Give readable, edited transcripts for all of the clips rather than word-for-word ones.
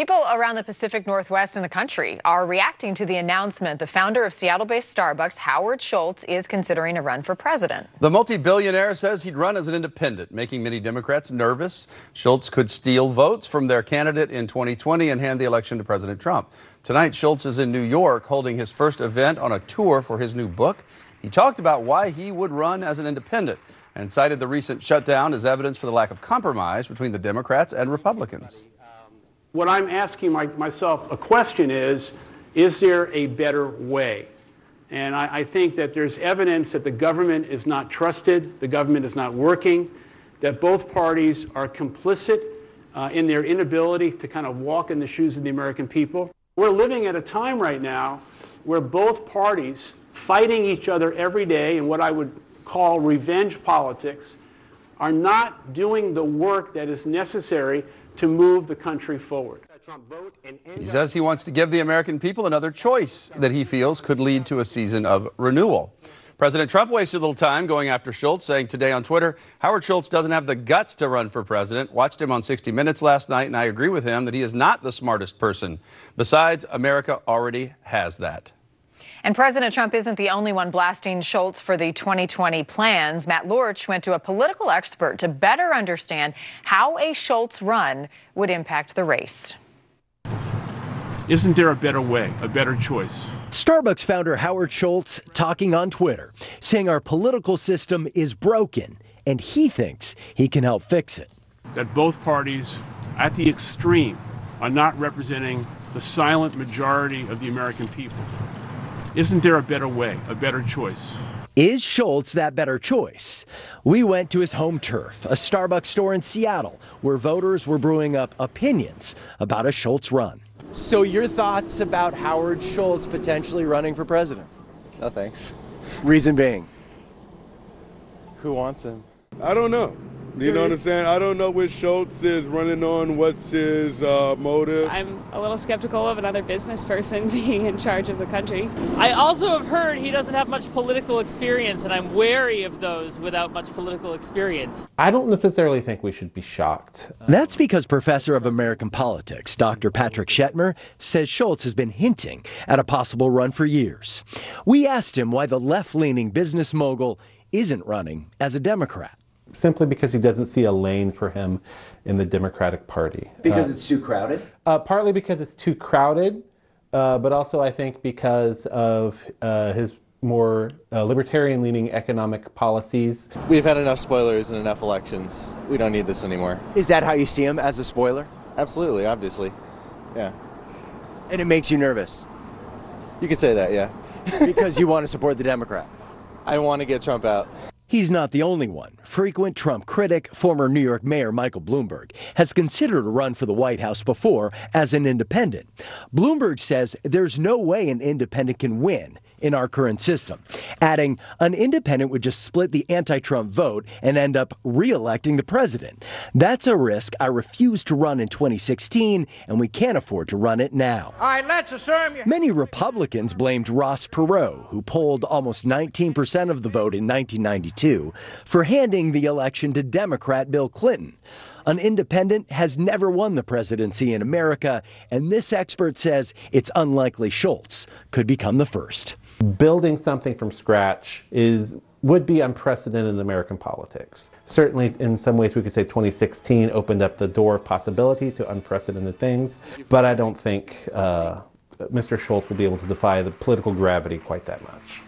People around the Pacific Northwest and the country are reacting to the announcement the founder of Seattle-based Starbucks, Howard Schultz, is considering a run for president. The multi-billionaire says he'd run as an independent, making many Democrats nervous. Schultz could steal votes from their candidate in 2020 and hand the election to President Trump. Tonight, Schultz is in New York holding his first event on a tour for his new book. He talked about why he would run as an independent and cited the recent shutdown as evidence for the lack of compromise between the Democrats and Republicans. What I'm asking myself a question is there a better way? And I think that there's evidence that the government is not trusted, the government is not working, that both parties are complicit in their inability to kind of walk in the shoes of the American people. We're living at a time right now where both parties fighting each other every day in what I would call revenge politics are not doing the work that is necessary to move the country forward. He says he wants to give the American people another choice that he feels could lead to a season of renewal. President Trump wasted a little time going after Schultz, saying today on Twitter, Howard Schultz doesn't have the guts to run for president. Watched him on 60 Minutes last night, and I agree with him that he is not the smartest person. Besides, America already has that. And President Trump isn't the only one blasting Schultz for the 2020 plans. Matt Lorch went to a political expert to better understand how a Schultz run would impact the race. Isn't there a better way, a better choice? Starbucks founder Howard Schultz talking on Twitter, saying our political system is broken, and he thinks he can help fix it. That both parties at the extreme are not representing the silent majority of the American people. Isn't there a better way, a better choice? Is Schultz that better choice? We went to his home turf, a Starbucks store in Seattle, where voters were brewing up opinions about a Schultz run. So your thoughts about Howard Schultz potentially running for president? No thanks. Reason being? Who wants him? I don't know. You know what I'm saying? I don't know what Schultz is running on. What's his motive? I'm a little skeptical of another business person being in charge of the country. I also have heard he doesn't have much political experience, and I'm wary of those without much political experience. I don't necessarily think we should be shocked. That's because Professor of American Politics, Dr. Patrick Shetmer, says Schultz has been hinting at a possible run for years. We asked him why the left-leaning business mogul isn't running as a Democrat. Simply because he doesn't see a lane for him in the Democratic Party. Because it's too crowded? Partly because it's too crowded, but also I think because of his more libertarian-leaning economic policies. We've had enough spoilers and enough elections. We don't need this anymore. Is that how you see him, as a spoiler? Absolutely, obviously. Yeah. And it makes you nervous? You could say that, yeah. Because you want to support the Democrat? I want to get Trump out. He's not the only one. Frequent Trump critic, former New York Mayor Michael Bloomberg, has considered a run for the White House before as an independent. Bloomberg says there's no way an independent can win in our current system, adding an independent would just split the anti-Trump vote and end up re-electing the president. That's a risk I refused to run in 2016, and we can't afford to run it now. All right, let's assume you... Many Republicans blamed Ross Perot, who polled almost 19% of the vote in 1992, for handing the election to Democrat Bill Clinton. An independent has never won the presidency in America, and this expert says it's unlikely Schultz could become the first. Building something from scratch would be unprecedented in American politics. Certainly, in some ways, we could say 2016 opened up the door of possibility to unprecedented things, but I don't think Mr. Schultz will be able to defy the political gravity quite that much.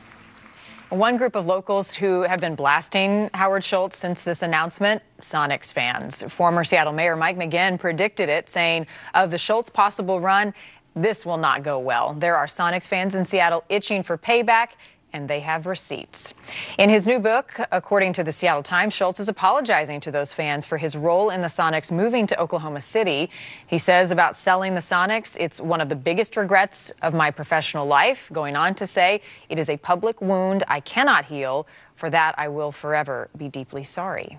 One group of locals who have been blasting Howard Schultz since this announcement, Sonics fans. Former Seattle Mayor Mike McGinn predicted it, saying of the Schultz possible run, this will not go well. There are Sonics fans in Seattle itching for payback, and they have receipts. In his new book, according to the Seattle Times, Schultz is apologizing to those fans for his role in the Sonics moving to Oklahoma City. He says about selling the Sonics, it's one of the biggest regrets of my professional life, going on to say, it is a public wound I cannot heal. For that, I will forever be deeply sorry.